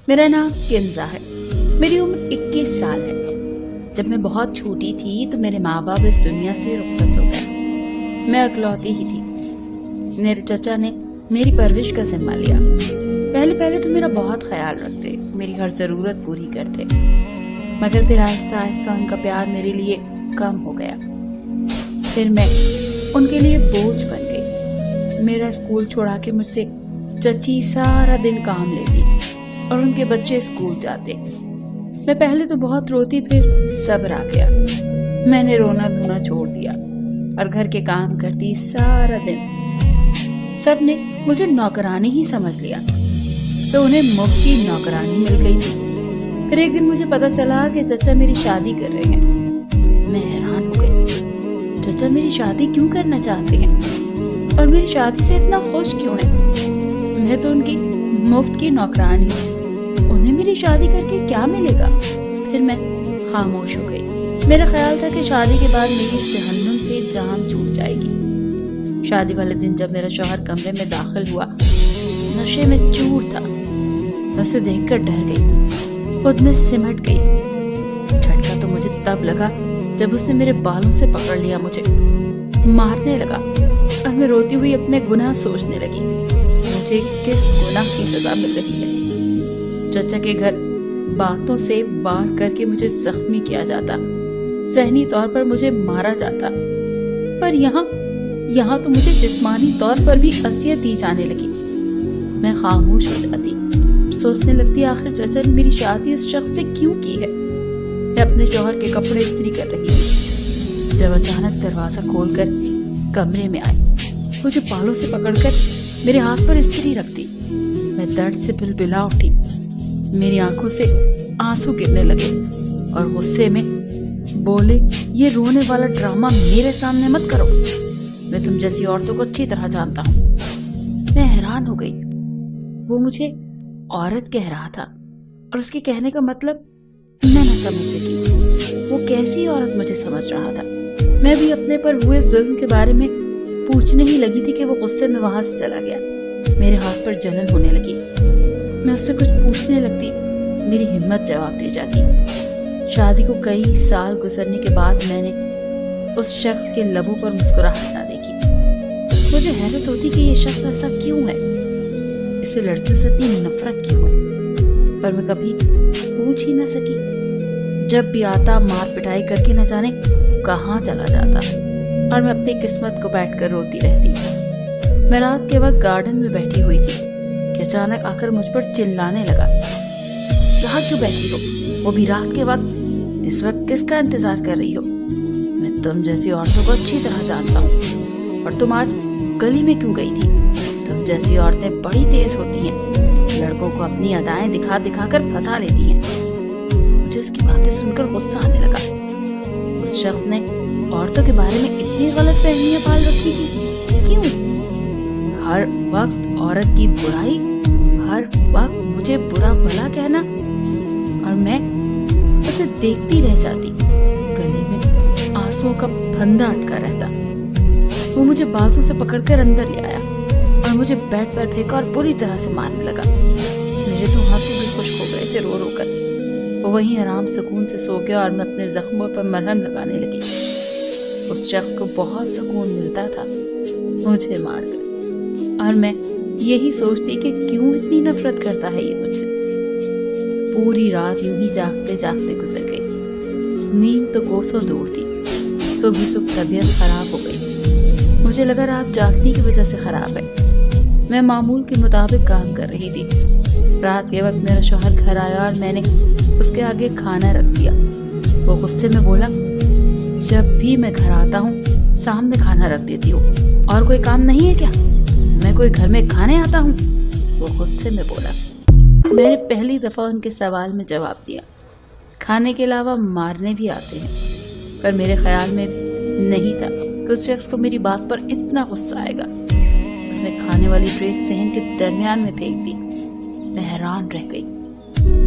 میرا نام کنزا ہے، میری عمر 21 سال ہے۔ جب میں بہت چھوٹی تھی تو میرے ماں باپ اس دنیا سے رخصت ہو گئے۔ میں اکلوتی ہی تھی۔ میرے چچا نے میری پرورش کا ذمہ لیا۔ پہلے تو میرا بہت خیال رکھتے، میری ہر ضرورت پوری کرتے، مگر پھر آہستہ آہستہ ان کا پیار میرے لیے کم ہو گیا۔ پھر میں ان کے لیے بوجھ بن گئی۔ میرا اسکول چھوڑا کے مجھ سے چچی سارا دن کام لیتی اور ان کے بچے اسکول جاتے۔ میں پہلے تو بہت روتی، پھر صبر آ گیا۔ میں نے رونا دھونا چھوڑ دیا اور گھر کے کام کرتی سارا دن۔ سب نے مجھے نوکرانی ہی سمجھ لیا، تو انہیں مفت کی نوکرانی مل گئی تھی۔ پھر ایک دن مجھے پتا چلا کہ چچا میری شادی کر رہے ہیں۔ میں حیران ہو گئی، چچا میری شادی کیوں کرنا چاہتے ہیں اور میری شادی سے اتنا خوش کیوں ہیں؟ میں تو ان کی مفت کی نوکرانی ہوں، انہیں میری شادی کر کے کیا ملے گا؟ پھر میں خاموش ہو گئی۔ میرا خیال تھا کہ شادی کے بعد میری اس جہنم سے جان چھوٹ جائے گی۔ شادی والے دن جب میرا شوہر کمرے میں داخل ہوا، نشے میں چور تھا۔ میں اسے دیکھ کر ڈر گئی، خود میں سمٹ گئی۔ جھٹکا تو مجھے تب لگا جب اس نے میرے بالوں سے پکڑ لیا، مجھے مارنے لگا اور میں روتی ہوئی اپنے گناہ سوچنے لگی، مجھے کس گناہ کی سزا مل رہی ہے؟ چچا کے گھر باتوں سے وار کر کے مجھے زخمی کیا جاتا، ذہنی طور پر مجھے مارا جاتا، پر یہاں تو مجھے جسمانی طور پر بھی اذیت دی جانے لگی۔ میں خاموش ہو جاتی، سوچنے لگتی آخر چچا نے میری شادی اس شخص سے کیوں کی ہے؟ میں اپنے شوہر کے کپڑے استری کر رہی تھی جب اچانک دروازہ کھول کر کمرے میں آئی، مجھے بالوں سے پکڑ کر میرے ہاتھ پر استری رکھ دی۔ میں درد سے بلبلا اٹھی، میری آنکھوں سے آنسو گرنے لگے اور غصے میں بولے، یہ رونے والا ڈرامہ میرے سامنے مت کرو، میں تم جیسی عورتوں کو اچھی طرح جانتا ہوں۔ میں حیران ہو گئی، وہ مجھے عورت کہہ رہا تھا اور اس کے کہنے کا مطلب میں نہ سمجھ سکی۔ وہ کیسی عورت مجھے سمجھ رہا تھا؟ میں بھی اپنے پر ہوئے ظلم کے بارے میں پوچھنے ہی لگی تھی کہ وہ غصے میں وہاں سے چلا گیا۔ میرے ہاتھ پر جلن ہونے لگی، میں اس سے کچھ پوچھنے لگتی، میری ہمت جواب دے جاتی۔ شادی کو کئی سال گزرنے کے بعد میں نے اس شخص کے لبوں پر مسکراہٹ نہ دیکھی۔ مجھے حیرت ہوتی کہ یہ شخص ایسا کیوں ہے، اسے لڑکیوں سے اتنی نفرت کیوں ہے، پر میں کبھی پوچھ ہی نہ سکی۔ جب بھی آتا مار پٹائی کر کے نہ جانے کہاں چلا جاتا اور میں اپنی قسمت کو بیٹھ کر روتی رہتی۔ میں رات کے وقت گارڈن میں بیٹھی ہوئی تھی کہ اچانک آ کر مجھ پر چلانے لگا، یہاں کیوں بیٹھی ہو؟ وہ بھی رات کے وقت، اس وقت کس کا انتظار کر رہی ہو؟ میں تم جیسی عورتوں کو اچھی طرح جانتا ہوں، اور تم آج گلی میں کیوں گئی تھی؟ تم جیسی عورتیں بڑی تیز ہوتی ہیں، لڑکوں کو اپنی ادائیں دکھا دکھا کر پھنسا لیتی ہیں۔ مجھے اس کی باتیں سن کر غصہ آنے لگا۔ اس شخص نے عورتوں کے بارے میں اتنی غلط فہمیاں پال رکھی تھی، کیوں؟ ہر وقت عورت کی برائی، ہر وقت مجھے برا بھلا کہنا، اور میں اسے دیکھتی رہ جاتی۔ گلے میں آنسوؤں کا پھندا اٹکا رہتا۔ وہ مجھے بازو سے پکڑ کر اندر لے آیا اور مجھے بیڈ پر پھینکا اور بری طرح سے مارنے لگا۔ میرے تو آنسو بھی خشک ہو گئے تھے رو رو کر۔ وہ وہیں آرام سکون سے سو گیا اور میں اپنے زخموں پر مرہم لگانے لگی۔ اس شخص کو بہت سکون ملتا تھا مجھے مار کر، اور میں یہی سوچتی کہ کیوں اتنی نفرت کرتا ہے یہ مجھ سے۔ پوری رات یوں ہی جاگتے جاگتے گزر گئی۔ نیند تو کوسوں دور تھی۔ صبح طبیعت خراب ہو گئی۔ مجھے لگا رات جاگنے کی وجہ سے خراب ہے۔ میں معمول کے مطابق کام کر رہی تھی۔ رات کے وقت میرا شوہر گھر آیا اور میں نے اس کے آگے کھانا رکھ دیا۔ وہ غصے میں بولا، جب بھی میں گھر آتا ہوں سامنے کھانا رکھ دیتی ہوں، اور کوئی کام نہیں ہے کیا؟ میں کوئی گھر میں کھانے آتا ہوں؟ وہ غصے میں بولا۔ میں نے پہلی دفعہ ان کے سوال میں جواب دیا، کھانے کے علاوہ مارنے بھی آتے ہیں، پر میرے خیال میں نہیں تھا کہ اس شخص کو میری بات پر اتنا غصہ آئے گا۔ اس نے کھانے والی ٹرے صحن کے درمیان میں پھینک دی۔ میں حیران رہ گئی۔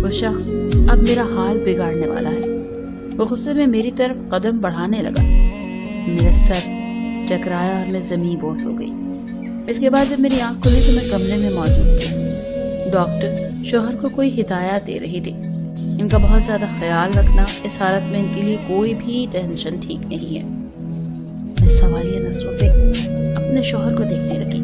وہ شخص اب میرا حال بگاڑنے والا ہے۔ وہ غصے میں میری طرف قدم بڑھانے لگا۔ میرا سر چکرایا اور میں زمین بوس ہو گئی۔ اس کے بعد جب میری آنکھ کھلی تو میں کمرے میں موجود تھی۔ ڈاکٹر शौहर को कोई हिदायत दे रही थी। इनका बहुत ज्यादा ख्याल रखना इस हालत में इनके लिए कोई भी टेंशन ठीक नहीं है। मैं सवालिया नजरों से अपने शौहर को देखने लगी।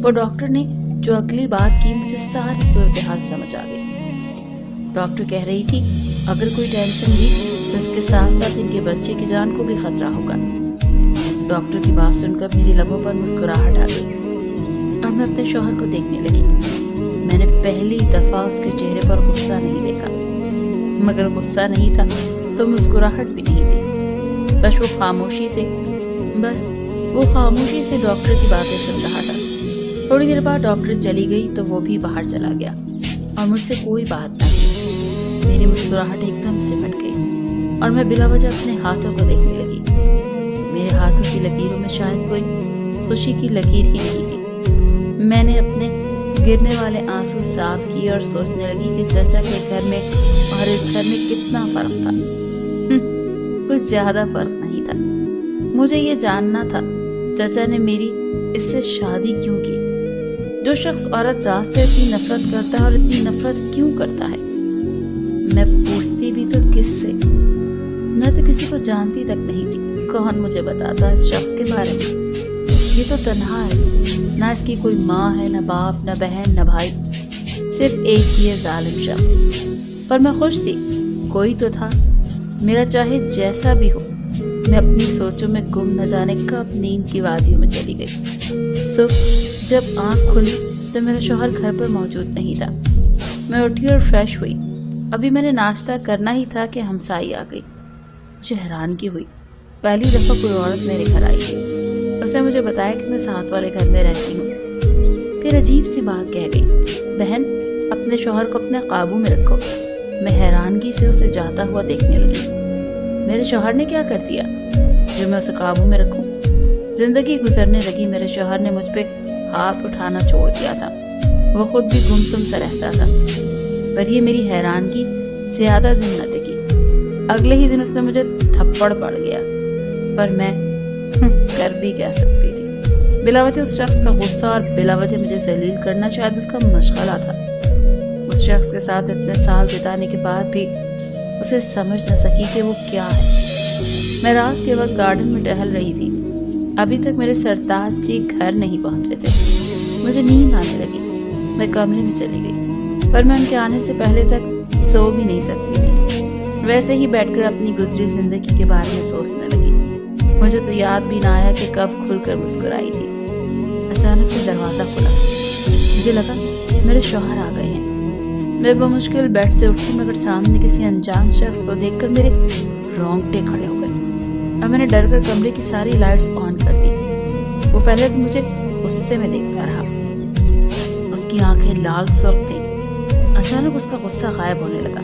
वो डॉक्टर ने जो अगली बात की, मुझे सारी सूरत हाल समझ आ गई। डॉक्टर कह रही थी अगर कोई टेंशन ली तो इसके साथ साथ इनके बच्चे की जान को भी खतरा होगा। डॉक्टर की बात सुनकर मेरे लबों पर मुस्कुराहट आ गई और मैं अपने शौहर को देखने लगी। मैंने पहली दफा उसके चेहरे पर गुस्सा नहीं देखा, मगर गुस्सा नहीं था तो मुस्कुराहट भी नहीं थी। बस वो खामोशी से डॉक्टर की बातें सुन रहा था। थोड़ी देर बाद डॉक्टर चली गई तो वो भी बाहर चला गया और मुझसे कोई बात न की। मेरी मुस्कुराहट एकदम सिमट गई और मैं बिला वजह अपने हाथों को देखने लगी। मेरे हाथों की लकीरों में शायद कोई खुशी की लकीर ही नहीं थी। मैंने अपने गिरने वाले आंसू साफ किए और सोचने लगी कि चाचा के घर में और इस घर में कितना फर्क था। कुछ ज्यादा फर्क नहीं था। मुझे ये जानना था चाचा ने मेरी इससे शादी क्यों की। जो शख्स औरत जात से इतनी नफरत करता है और इतनी नफरत क्यों करता है। मैं पूछती भी तो किससे? मैं तो किसी को जानती तक नहीं थी। कौन मुझे बताता इस शख्स के बारे में? ये तो तन्हा है, ना इसकी कोई माँ है, ना बाप, ना बहन, ना भाई, सिर्फ एक ही है जालिम शख्स। पर मैं खुश थी, कोई तो था मेरा, चाहे जैसा भी हो। मैं अपनी सोचों में गुम न जाने कब नींद की वादियों में चली गई। सुबह जब आंख खुली तो मेरा शौहर घर पर मौजूद नहीं था। मैं उठी और फ्रेश हुई। अभी मैंने नाश्ता करना ही था कि हमसाई आ गई। मुझे हैरानगी हुई, पहली दफा कोई औरत मेरे घर आई। उसने मुझे बताया कि मैं साथ वाले घर में रहती हूँ। फिर अजीब सी बात कह गई, बहन अपने शौहर को अपने काबू में रखो। मैं हैरानगी से उसे जाता हुआ देखने लगी। मेरे शौहर ने क्या कर दिया जो मैं उसे काबू में रखूं? जिंदगी गुजरने लगी, मेरे शौहर ने मुझ पे हाथ उठाना छोड़ दिया था। वो खुद भी गुमसुम सा रहता था। पर ये मेरी हैरानगी ज्यादा दिन न टिकी। अगले ही दिन उसने मुझे थप्पड़ पड़ गया। पर मैं कर भी कह सकती थी। बिला वजह उस शख्स का गुस्सा और बिला वजह मुझे जलील करना शायद उसका मशगला था। उस शख्स के साथ इतने साल बिताने के बाद भी उसे समझ न सकी कि वो क्या है। मैं रात के वक्त गार्डन में टहल रही थी। अभी तक मेरे सरताज जी घर नहीं पहुंचे थे। मुझे नींद आने लगी। मैं कमरे में चली गई, पर मैं उनके आने से पहले तक सो भी नहीं सकती थी। वैसे ही बैठकर अपनी गुजरी जिंदगी के बारे में सोचने लगी। मुझे तो याद भी ना आया कि कब खुलकर मुस्कुराई थी। अचानक से दरवाजा खुला। मुझे लगा मेरे शौहर आ गए हैं। मैं बमुश्किल बेड से उठी, मगर सामने किसी अनजान शख्स को देखकर मेरे रोंगटे खड़े हो गए और मैंने डर कर कमरे की सारी लाइट्स ऑन कर दी। वो पहले तो मुझे गुस्से में देखता रहा। उसकी आंखें लाल सुर्ख थी। अचानक उसका गुस्सा गायब होने लगा।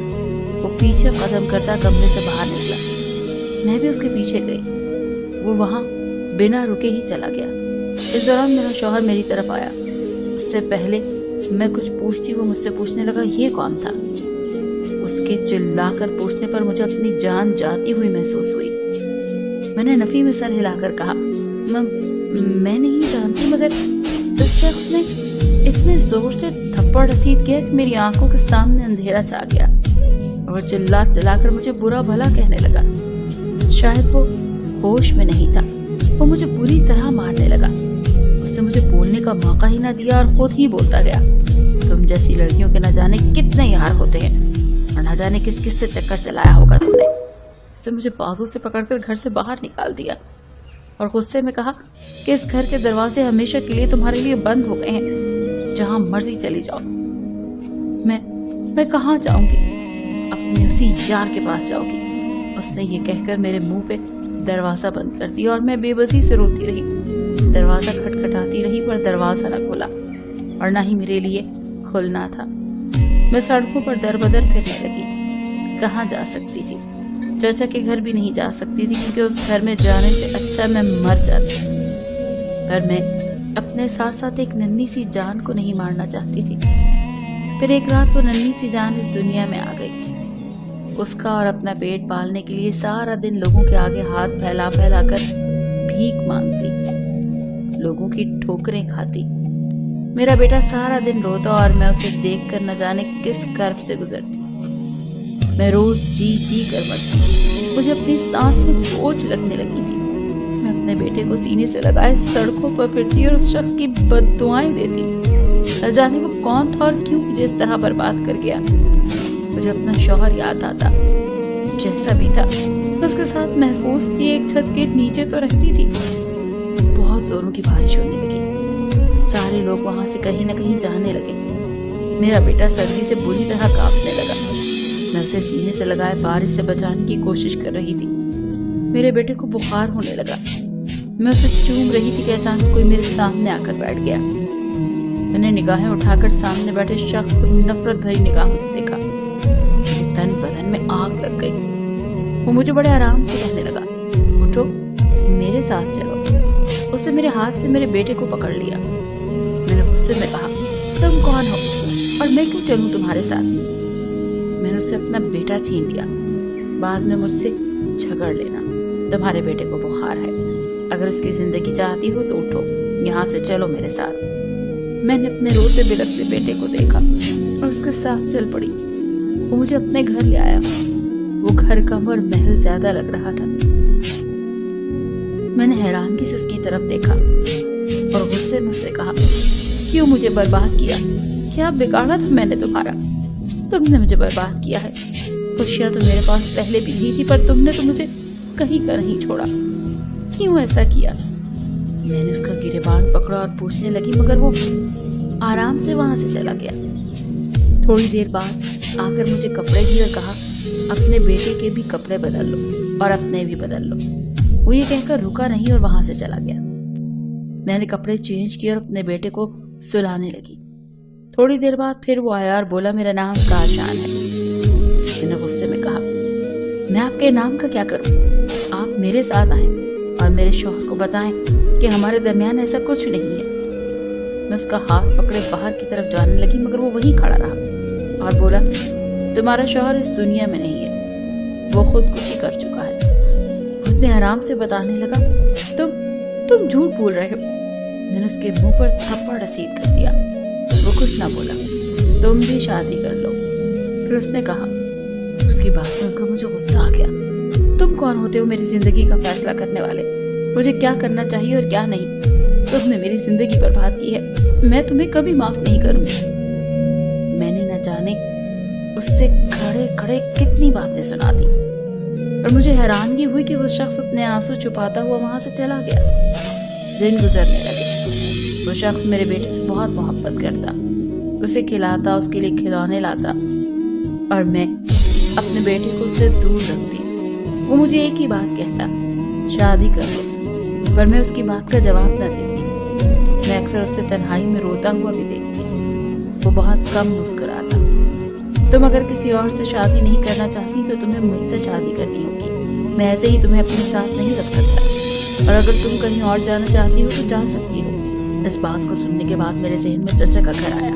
वो पीछे कदम करता कमरे से बाहर निकला। मैं भी उसके पीछे गई। वो वहां बिना रुके ही चला गया। इस दौरान मेरा शौहर मेरी तरफ आया। उससे पहले मैं कुछ पूछती, वो मुझसे पूछने लगा ये कौन था। उसके चिल्लाकर पूछने पर मुझे अपनी जान जाती हुई महसूस हुई। मैंने नफी में सर हिलाकर कहा, मैं नहीं जानती, मगर इस शख्स ने इतने जोर से थप्पड़ रसीद किया कि मेरी आंखों के सामने अंधेरा छा गया और चिल्ला चिल्लाकर मुझे बुरा भला कहने लगा। शायद वो होश में नहीं था। वो मुझे बुरी तरह मारने लगा। उसने मुझे बोलने का मौका ही ना दिया और खुद ही बोलता गया, तुम जैसी लड़कियों के न जाने कितने यार होते हैं और न जाने किस किस से चक्कर चलाया होगा तुमने। उसने मुझे बाजू से पकड़कर घर से बाहर निकाल दिया और गुस्से में कहा कि इस घर के दरवाजे हमेशा के लिए तुम्हारे लिए बंद हो गए हैं, जहां मर्जी चली जाओ। मैं कहाँ जाऊंगी? अपने उसी यार के पास जाओगी। उसने ये कहकर मेरे मुंह पे दरवाजा बंद कर दिया और मैं बेबसी से रोती रही। दरवाजा खटखटाती रही, पर दरवाजा न खुला और न ही मेरे लिए खुलना था। मैं सड़कों पर दर बदर फिरने लगी। कहाँ जा सकती थी? चाचा के घर भी नहीं जा सकती थी, क्योंकि उस घर में जाने से अच्छा मैं मर जाती। पर मैं अपने साथ साथ एक नन्ही सी जान को नहीं मारना चाहती थी। फिर एक रात वो नन्ही सी जान इस दुनिया में आ गई। उसका और अपना पेट पालने के लिए सारा दिन लोगों के आगे हाथ फैला फैला कर भीख मांगती, लोगों की ठोकरें खाती, मेरा बेटा सारा दिन रोता और मैं उसे देख कर न जाने किस कर्ब से गुजरती। मैं रोज जी जी कर मरती। मुझे अपनी सांस में बोझ लगने लगी थी। मैं अपने बेटे को सीने से लगाए सड़कों पर फिरती और उस शख्स की बद्दुआएं देती। न जाने वो कौन था और क्यों मुझे इस तरह बर्बाद कर गया। मुझे अपना शौहर याद आता। जैसा भी था मैं उसके साथ महफूज थी, एक छत के नीचे तो रहती थी। बहुत जोरों की बारिश होने लगी। सारे लोग वहां से कहीं न कहीं जाने लगे। मेरा बेटा सर्दी से बुरी तरह कांपने लगा। मैं उसे सीने से लगाए बारिश से बचाने की कोशिश कर रही थी। मेरे बेटे को बुखार होने लगा। मैं उसे चूम रही थी कि अचानक कोई मेरे सामने आकर बैठ गया। मैंने निगाहें उठाकर सामने बैठे शख्स को नफरत भरी निगाहों से देखा। तन बदन में आग लग गई। वो मुझे बड़े आराम से कहने लगा, उठो, मेरे साथ चलो। उसने मेरे हाथ से मेरे बेटे को पकड़ लिया। मैंने गुस्से में कहा, तुम कौन हो और मैं क्यों चलूं तुम्हारे साथ? मैंने उससे अपना बेटा छीन लिया। बाद में मुझसे झगड़ लेना। तुम्हारे बेटे को बुखार है, अगर उसकी जिंदगी चाहती हो तो उठो, यहाँ से चलो मेरे साथ। मैंने अपने रोते बिलखते बेटे को देखा और उसके साथ चल पड़ी। वो मुझे अपने घर ले आया। वो घर कम और महल ज्यादा लग रहा था। मैंने हैरानगी से उसकी तरफ देखा और गुस्से में उससे कहा, क्यों मुझे बर्बाद किया? क्या बिगाड़ा था मैंने तुम्हारा? तुमने मुझे बर्बाद किया है। खुशियां तो मेरे पास पहले भी थी पर तुमने तो मुझे कहीं का नहीं छोड़ा। क्यों ऐसा किया? मैंने उसका गिरेबान पकड़ा और पूछने लगी, मगर वो आराम से वहां से चला गया। थोड़ी देर बाद आकर मुझे कपड़े दिए और कहा, अपने बेटे के भी कपड़े बदल लो और अपने भी बदल लो। वो ये कहकर रुका नहीं और वहां से चला गया। मैंने कपड़े चेंज किए और अपने बेटे को सुलाने लगी। थोड़ी देर बाद फिर वो आया और बोला, मेरा नाम काशान है। मैंने गुस्से में कहा, मैं आपके नाम का क्या करूं? आप मेरे साथ आए और मेरे शौहर को बताएं कि हमारे दरमियान ऐसा कुछ नहीं है। मैं उसका हाथ पकड़े बाहर की तरफ जाने लगी, मगर वो वहीं खड़ा रहा और बोला, तुम्हारा शौहर इस दुनिया में नहीं है, वो खुदकुशी कर चुका है। उतने आराम से बताने लगा, तुम झूठ बोल रहे हो। मैंने उसके मुंह पर थप्पड़ रसीद कर दिया। वो कुछ ना बोला। तुम भी शादी कर लो। फिर उसने कहा, उसकी बात सुनकर मुझे गुस्सा आ गया। तुम कौन होते हो मेरी जिंदगी का फैसला करने वाले? मुझे क्या करना चाहिए और क्या नहीं? तुमने मेरी जिंदगी बर्बाद की है। मैं तुम्हें कभी माफ नहीं करूंगी। मैंने न जाने उससे खड़े खड़े कितनी बातें सुना दी और मुझे हैरानगी हुई कि वो शख्स अपने आंसू छुपाता हुआ वहां से चला गया। दिन गुजरने लगे। वो शख्स मेरे बेटे से बहुत मोहब्बत करता, उसे खिलाता, उसके लिए खिलौने लाता और मैं अपने बेटे को उससे दूर रखती। वो मुझे एक ही बात कहता, शादी कर लो, पर मैं उसकी बात का जवाब न देती। मैं अक्सर उससे तन्हाई में रोता हुआ भी देखती। वो बहुत कम मुस्कुराता। तुम अगर किसी और से शादी नहीं करना चाहती तो तुम्हें मुझसे शादी करनी होगी। मैं ऐसे ही तुम्हें अपने साथ नहीं रख सकता, और अगर तुम कहीं और जाना चाहती हो तो जा सकती हो। इस बात को सुनने के बाद मेरे जहन में चचा का घर आया,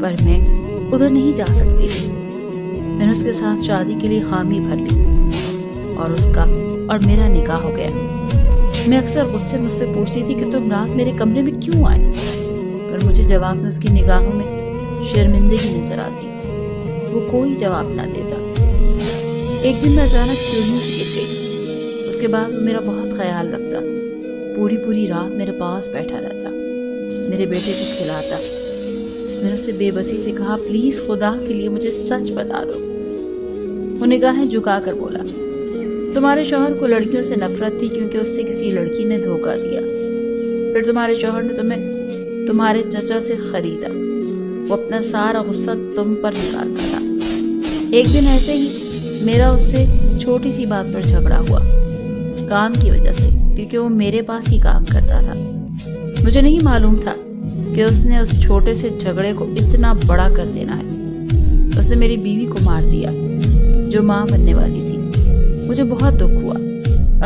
पर मैं उधर नहीं जा सकती थी। मैंने उसके साथ शादी के लिए हामी भर ली और उसका और मेरा निकाह हो गया। मैं अक्सर गुस्से मुझसे पूछती थी कि तुम रात मेरे कमरे में क्यों आए, पर मुझे जवाब में उसकी निगाहों में शर्मिंदगी नजर आती। वो कोई जवाब ना देता। एक दिन मैं अचानक सीढ़ियों से गिर गई। उसके बाद वो मेरा बहुत ख्याल रखता, पूरी रात मेरे पास बैठा रहता, मेरे बेटे को खिलाता। मैंने उससे बेबसी से कहा, प्लीज खुदा के लिए मुझे सच बता दो। वो निगाहें झुकाकर बोला, तुम्हारे शौहर को लड़कियों से नफरत थी क्योंकि उससे किसी लड़की ने धोखा दिया। फिर तुम्हारे शौहर ने तुम्हें तुम्हारे चचा से खरीदा। वो अपना सारा गुस्सा तुम पर निकालता था। एक दिन ऐसे ही मेरा उससे छोटी सी बात पर झगड़ा हुआ, काम की वजह से, क्योंकि वो मेरे पास ही काम करता था। मुझे नहीं मालूम था कि उसने उस छोटे से झगड़े को इतना बड़ा कर देना है। उसने मेरी बीवी को मार दिया जो माँ बनने वाली थी। मुझे बहुत दुख हुआ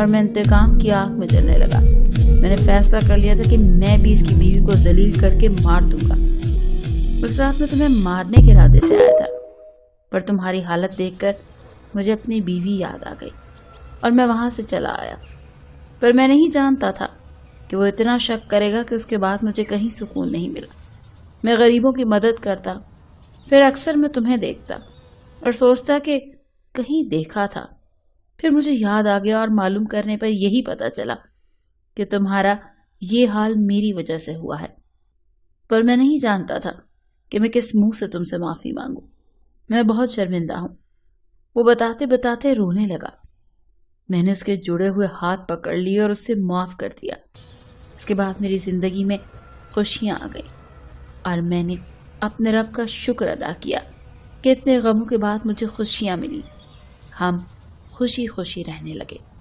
और मैं इंतकाम की आग में जलने लगा। मैंने फैसला कर लिया था कि मैं भी इसकी बीवी को जलील करके मार दूंगा। उस रात में तुम्हें मारने के इरादे से आया था, पर तुम्हारी हालत देखकर मुझे अपनी बीवी याद आ गई और मैं वहां से चला आया। पर मैं नहीं जानता था کہ وہ اتنا شک کرے گا کہ اس کے بعد مجھے کہیں سکون نہیں ملا۔ میں غریبوں کی مدد کرتا، پھر اکثر میں تمہیں دیکھتا اور سوچتا کہ کہیں دیکھا تھا، پھر مجھے یاد آ گیا اور معلوم کرنے پر یہی پتا چلا کہ تمہارا یہ حال میری وجہ سے ہوا ہے۔ پر میں نہیں جانتا تھا کہ میں کس منہ سے تم سے معافی مانگوں۔ میں بہت شرمندہ ہوں۔ وہ بتاتے بتاتے رونے لگا۔ میں نے اس کے جڑے ہوئے ہاتھ پکڑ لیے اور اس سے معاف کر دیا۔ اس کے بعد میری زندگی میں خوشیاں آ گئیں اور میں نے اپنے رب کا شکر ادا کیا کہ اتنے غموں کے بعد مجھے خوشیاں ملی۔ ہم خوشی خوشی رہنے لگے۔